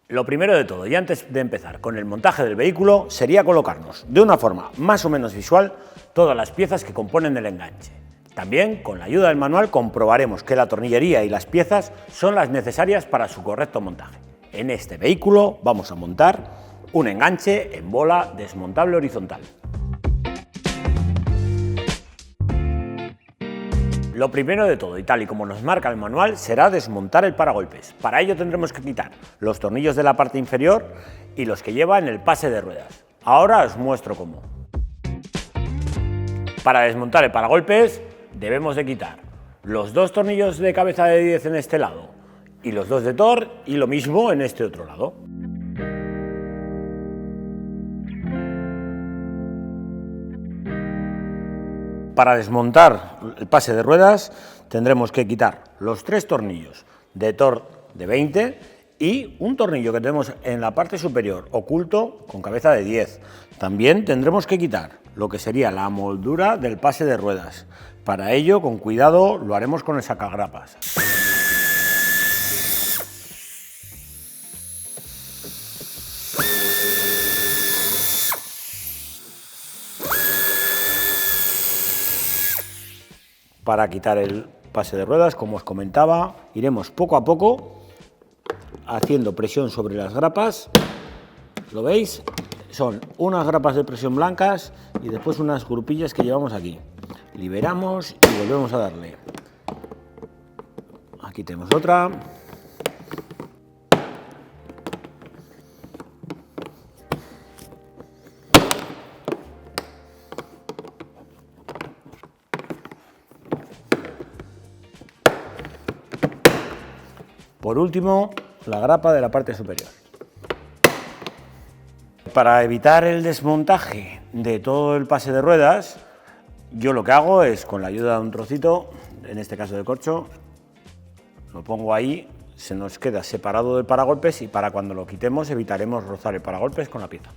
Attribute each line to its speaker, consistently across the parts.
Speaker 1: Lo primero de todo, y antes de empezar con el montaje del vehículo, sería colocarnos de una forma más o menos visual todas las piezas que componen el enganche. También, con la ayuda del manual, comprobaremos que la tornillería y las piezas son las necesarias para su correcto montaje. En este vehículo vamos a montar un enganche en bola desmontable horizontal. Lo primero de todo, y tal y como nos marca el manual, será desmontar el paragolpes. Para ello tendremos que quitar los tornillos de la parte inferior y los que lleva en el pase de ruedas. Ahora os muestro cómo. Para desmontar el paragolpes debemos de quitar los dos tornillos de cabeza de 10 en este lado y los dos de Thor, y lo mismo en este otro lado. Para desmontar el pase de ruedas tendremos que quitar los tres tornillos de Thor de 20 y un tornillo que tenemos en la parte superior oculto con cabeza de 10. También tendremos que quitar lo que sería la moldura del pase de ruedas. Para ello, con cuidado, lo haremos con el sacagrapas. Para quitar el pase de ruedas, como os comentaba, iremos poco a poco haciendo presión sobre las grapas. ¿Lo veis? Son unas grapas de presión blancas y después unas grupillas que llevamos aquí. Liberamos y volvemos a darle. Aquí tenemos otra. Por último, la grapa de la parte superior. Para evitar el desmontaje de todo el pase de ruedas, yo lo que hago es, con la ayuda de un trocito, en este caso de corcho, lo pongo ahí, se nos queda separado del paragolpes y para cuando lo quitemos evitaremos rozar el paragolpes con la pieza.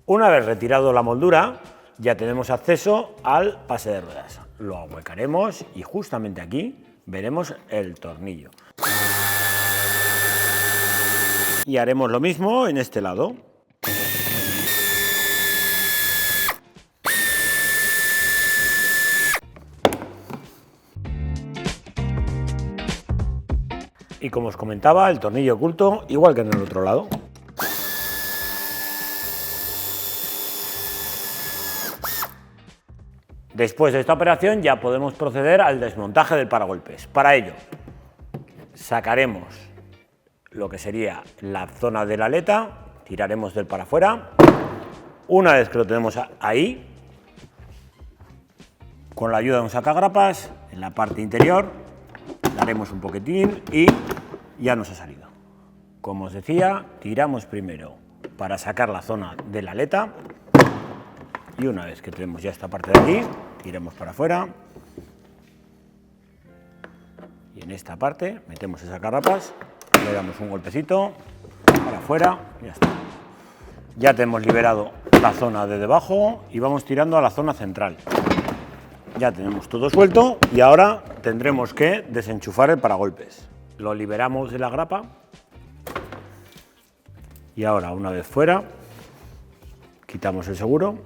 Speaker 1: Una vez retirado la moldura, ya tenemos acceso al pase de ruedas. Lo ahuecaremos y justamente aquí veremos el tornillo. Y haremos lo mismo en este lado. Y como os comentaba, el tornillo oculto, igual que en el otro lado. Después de esta operación ya podemos proceder al desmontaje del paragolpes. Para ello, sacaremos lo que sería la zona de la aleta, tiraremos del para afuera. Una vez que lo tenemos ahí, con la ayuda de un sacagrapas, en la parte interior, daremos un poquitín y ya nos ha salido. Como os decía, tiramos primero para sacar la zona de la aleta y una vez que tenemos ya esta parte de aquí, tiramos para afuera y en esta parte metemos el sacagrapas. Le damos un golpecito para afuera y ya está. Ya tenemos liberado la zona de debajo y vamos tirando a la zona central. Ya tenemos todo suelto y ahora tendremos que desenchufar el paragolpes. Lo liberamos de la grapa y ahora, una vez fuera, quitamos el seguro.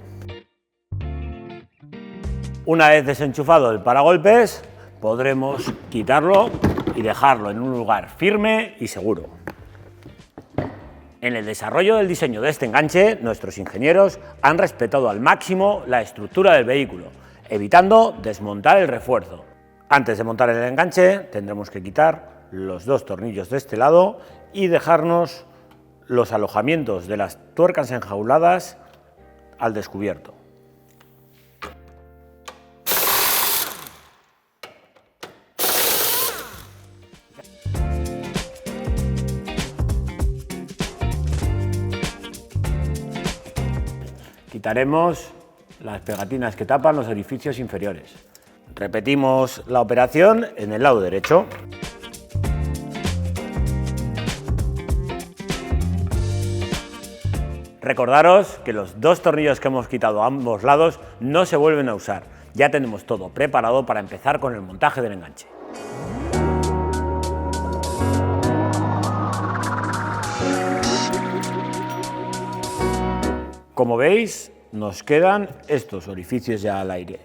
Speaker 1: Una vez desenchufado el paragolpes, podremos quitarlo y dejarlo en un lugar firme y seguro. En el desarrollo del diseño de este enganche, nuestros ingenieros han respetado al máximo la estructura del vehículo, evitando desmontar el refuerzo. Antes de montar el enganche, tendremos que quitar los dos tornillos de este lado y dejarnos los alojamientos de las tuercas enjauladas al descubierto. Quitaremos las pegatinas que tapan los orificios inferiores. Repetimos la operación en el lado derecho. Recordaros que los dos tornillos que hemos quitado a ambos lados no se vuelven a usar. Ya tenemos todo preparado para empezar con el montaje del enganche. Como veis, nos quedan estos orificios ya al aire.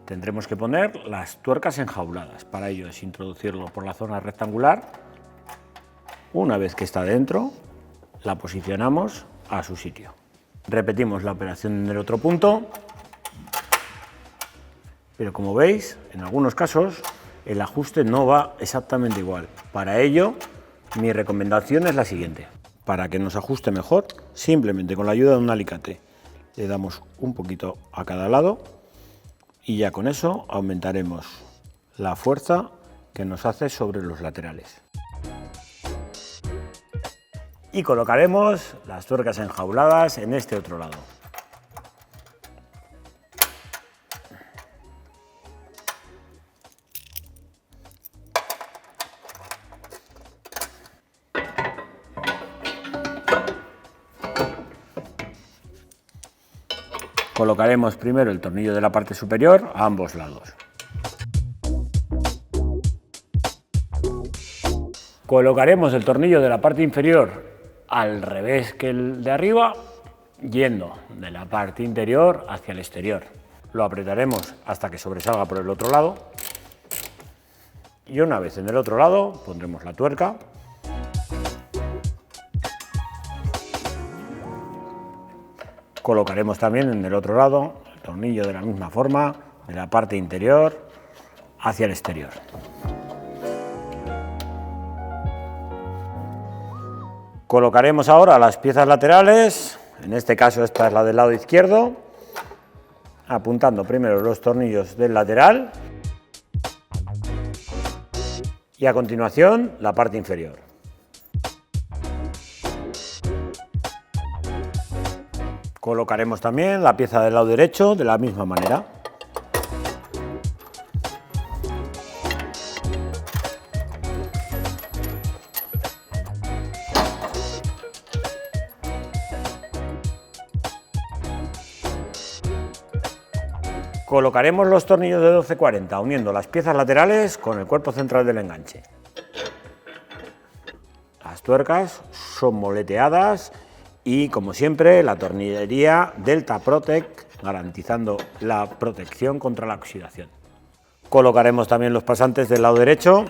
Speaker 1: Tendremos que poner las tuercas enjauladas. Para ello es introducirlo por la zona rectangular. Una vez que está dentro, la posicionamos a su sitio. Repetimos la operación en el otro punto. Pero como veis, en algunos casos el ajuste no va exactamente igual. Para ello, mi recomendación es la siguiente. Para que nos ajuste mejor, simplemente con la ayuda de un alicate le damos un poquito a cada lado y ya con eso aumentaremos la fuerza que nos hace sobre los laterales. Y colocaremos las tuercas enjauladas en este otro lado. Colocaremos primero el tornillo de la parte superior a ambos lados. Colocaremos el tornillo de la parte inferior al revés que el de arriba, yendo de la parte interior hacia el exterior. Lo apretaremos hasta que sobresalga por el otro lado. Y una vez en el otro lado, pondremos la tuerca. Colocaremos también en el otro lado el tornillo de la misma forma, de la parte interior hacia el exterior. Colocaremos ahora las piezas laterales, en este caso esta es la del lado izquierdo, apuntando primero los tornillos del lateral y a continuación la parte inferior. Colocaremos también la pieza del lado derecho de la misma manera. Colocaremos los tornillos de 1240 uniendo las piezas laterales con el cuerpo central del enganche. Las tuercas son moleteadas y, como siempre, la tornillería Delta Protec, garantizando la protección contra la oxidación. Colocaremos también los pasantes del lado derecho.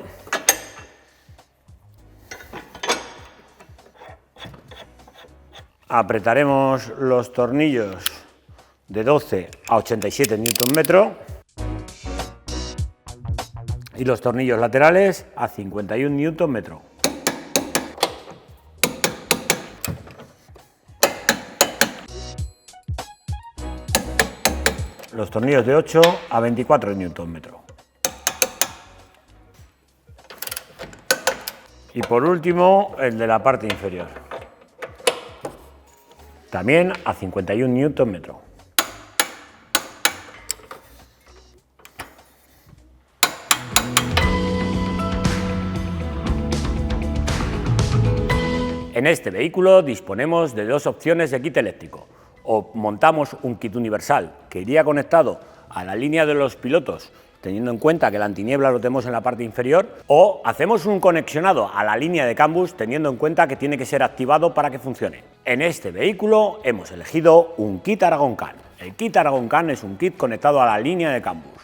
Speaker 1: Apretaremos los tornillos de 12 a 87 Nm y los tornillos laterales a 51 Nm. Los tornillos de 8 a 24 Nm. Y por último, el de la parte inferior. También a 51 Nm. En este vehículo disponemos de dos opciones de kit eléctrico. O montamos un kit universal que iría conectado a la línea de los pilotos, teniendo en cuenta que la antiniebla lo tenemos en la parte inferior, o hacemos un conexionado a la línea de CAN-BUS teniendo en cuenta que tiene que ser activado para que funcione. En este vehículo hemos elegido un kit Aragon CAN. El kit Aragon CAN es un kit conectado a la línea de CAN-BUS.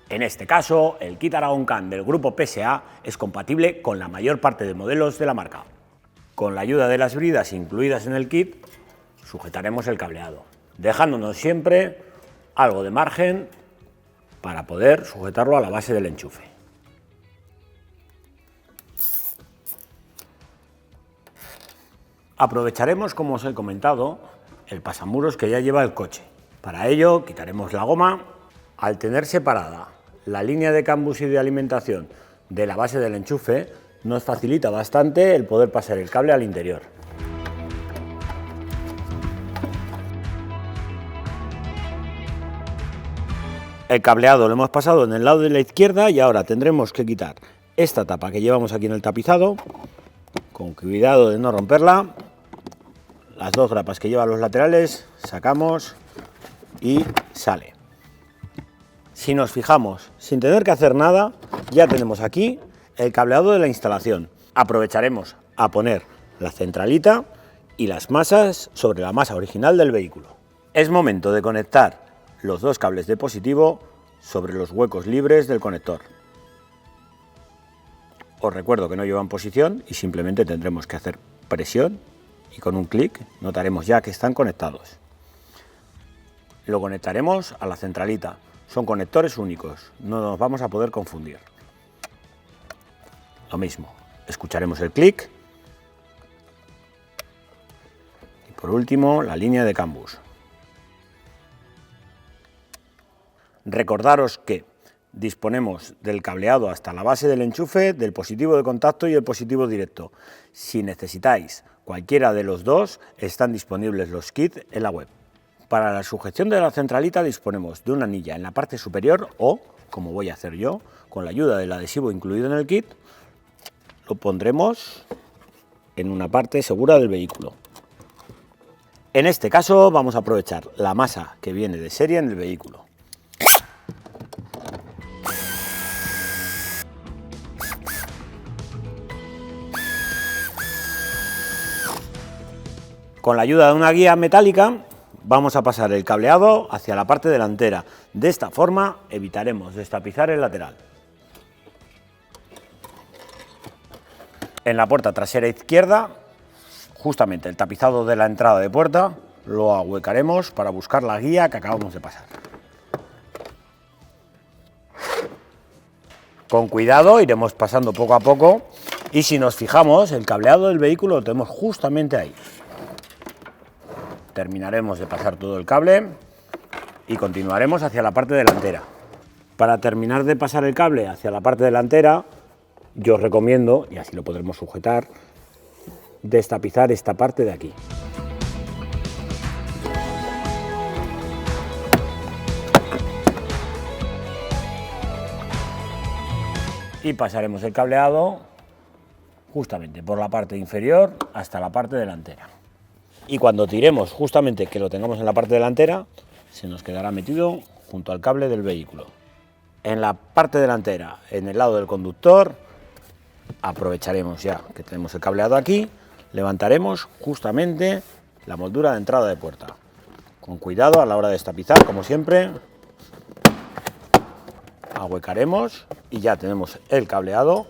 Speaker 1: En este caso, el kit Aragon CAN del grupo PSA es compatible con la mayor parte de modelos de la marca. Con la ayuda de las bridas incluidas en el kit, sujetaremos el cableado, dejándonos siempre algo de margen para poder sujetarlo a la base del enchufe. Aprovecharemos, como os he comentado, el pasamuros que ya lleva el coche. Para ello quitaremos la goma. Al tener separada la línea de CAN-BUS y de alimentación de la base del enchufe, nos facilita bastante el poder pasar el cable al interior. El cableado lo hemos pasado en el lado de la izquierda y ahora tendremos que quitar esta tapa que llevamos aquí en el tapizado, con cuidado de no romperla. Las dos grapas que llevan los laterales sacamos y sale. Si nos fijamos, sin tener que hacer nada, ya tenemos aquí el cableado de la instalación. Aprovecharemos a poner la centralita y las masas sobre la masa original del vehículo. Es momento de conectar los dos cables de positivo sobre los huecos libres del conector. Os recuerdo que no llevan posición y simplemente tendremos que hacer presión y con un clic notaremos ya que están conectados. Lo conectaremos a la centralita. Son conectores únicos, no nos vamos a poder confundir. Lo mismo, escucharemos el clic y por último la línea de CAN bus. Recordaros que disponemos del cableado hasta la base del enchufe, del positivo de contacto y el positivo directo. Si necesitáis cualquiera de los dos, están disponibles los kits en la web. Para la sujeción de la centralita disponemos de una anilla en la parte superior o, como voy a hacer yo, con la ayuda del adhesivo incluido en el kit, lo pondremos en una parte segura del vehículo. En este caso vamos a aprovechar la masa que viene de serie en el vehículo. Con la ayuda de una guía metálica vamos a pasar el cableado hacia la parte delantera. De esta forma evitaremos destapizar el lateral. En la puerta trasera izquierda, justamente el tapizado de la entrada de puerta, lo ahuecaremos para buscar la guía que acabamos de pasar. Con cuidado iremos pasando poco a poco y si nos fijamos, el cableado del vehículo lo tenemos justamente ahí. Terminaremos de pasar todo el cable y continuaremos hacia la parte delantera. Para terminar de pasar el cable hacia la parte delantera, yo os recomiendo, y así lo podremos sujetar, destapizar esta parte de aquí. Y pasaremos el cableado justamente por la parte inferior hasta la parte delantera. Y cuando tiremos justamente que lo tengamos en la parte delantera, se nos quedará metido junto al cable del vehículo. En la parte delantera, en el lado del conductor, aprovecharemos ya que tenemos el cableado aquí, levantaremos justamente la moldura de entrada de puerta. Con cuidado a la hora de destapizar, como siempre, ahuecaremos y ya tenemos el cableado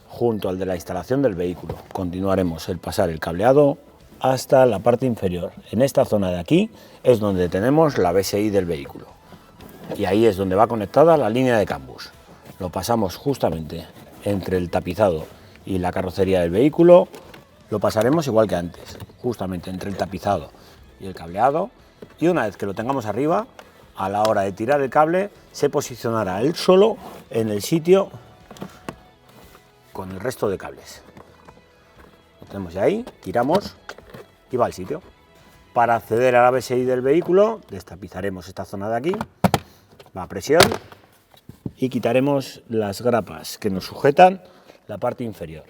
Speaker 1: junto al de la instalación del vehículo. Continuaremos el pasar el cableado hasta la parte inferior. En esta zona de aquí es donde tenemos la BSI del vehículo y ahí es donde va conectada la línea de CAN bus. Lo pasamos justamente entre el tapizado y la carrocería del vehículo, lo pasaremos igual que antes, justamente entre el tapizado y el cableado, y una vez que lo tengamos arriba, a la hora de tirar el cable se posicionará él solo en el sitio con el resto de cables. Lo tenemos ya ahí, tiramos y va al sitio. Para acceder a la BSI del vehículo, destapizaremos esta zona de aquí, va a presión y quitaremos las grapas que nos sujetan la parte inferior.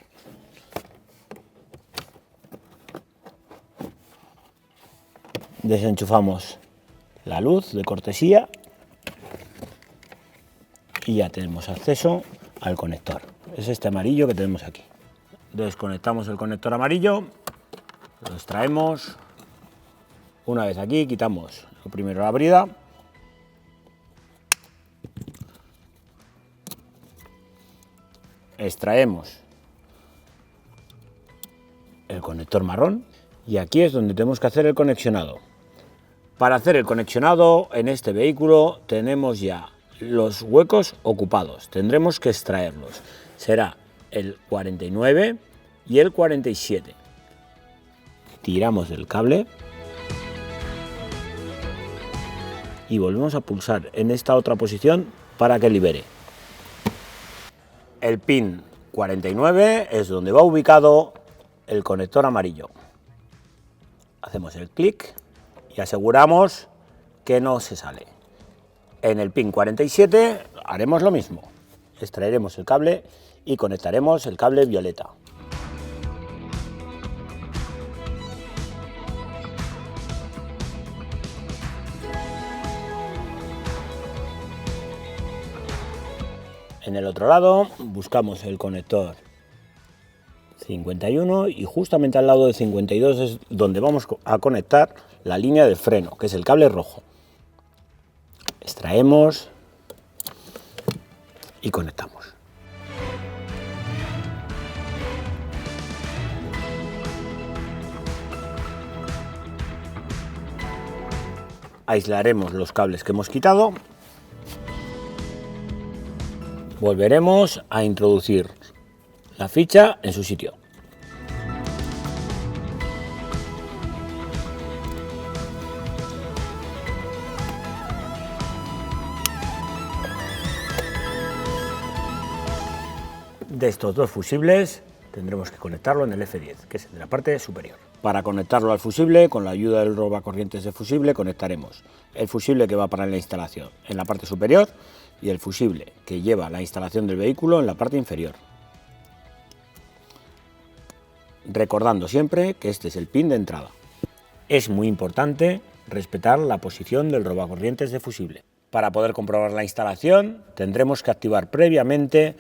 Speaker 1: Desenchufamos la luz de cortesía y ya tenemos acceso al conector. Es este amarillo que tenemos aquí. Desconectamos el conector amarillo, lo extraemos. Una vez aquí, quitamos lo primero la brida. Extraemos el conector marrón y aquí es donde tenemos que hacer el conexionado. Para hacer el conexionado en este vehículo tenemos ya los huecos ocupados, tendremos que extraerlos. Será el 49 y el 47. Tiramos del cable y volvemos a pulsar en esta otra posición para que libere. El pin 49 es donde va ubicado el conector amarillo. Hacemos el clic y aseguramos que no se sale. En el pin 47 haremos lo mismo. Extraeremos el cable y conectaremos el cable violeta. En el otro lado buscamos el conector 51 y justamente al lado del 52 es donde vamos a conectar la línea de freno, que es el cable rojo. Extraemos y conectamos. Aislaremos los cables que hemos quitado. Volveremos a introducir la ficha en su sitio. De estos dos fusibles tendremos que conectarlo en el F10, que es de la parte superior. Para conectarlo al fusible, con la ayuda del robacorrientes de fusible, conectaremos el fusible que va para la instalación en la parte superior y el fusible que lleva la instalación del vehículo en la parte inferior. Recordando siempre que este es el pin de entrada. Es muy importante respetar la posición del robacorrientes de fusible. Para poder comprobar la instalación, tendremos que activar previamente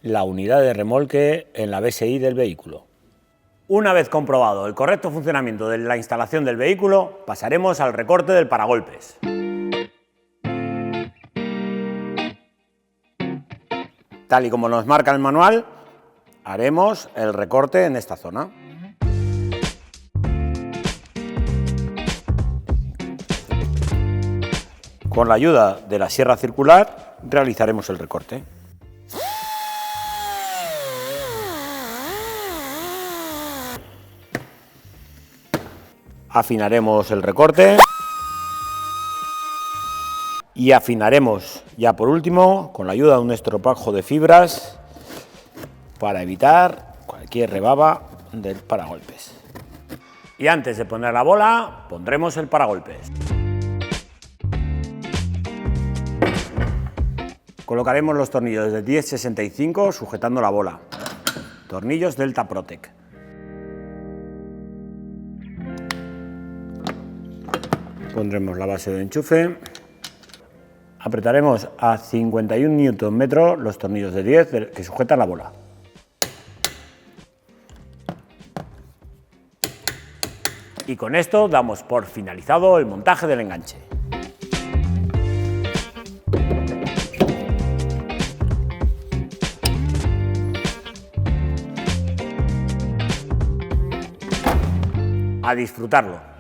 Speaker 1: la unidad de remolque en la BSI del vehículo. Una vez comprobado el correcto funcionamiento de la instalación del vehículo, pasaremos al recorte del paragolpes. Tal y como nos marca el manual, haremos el recorte en esta zona. Con la ayuda de la sierra circular realizaremos el recorte. Afinaremos el recorte y afinaremos ya por último con la ayuda de un estropajo de fibras para evitar cualquier rebaba del paragolpes. Y antes de poner la bola, pondremos el paragolpes. Colocaremos los tornillos de 10-65 sujetando la bola. Tornillos Delta Protec. Pondremos la base de enchufe. Apretaremos a 51 Nm los tornillos de 10 que sujetan la bola. Y con esto damos por finalizado el montaje del enganche. A disfrutarlo.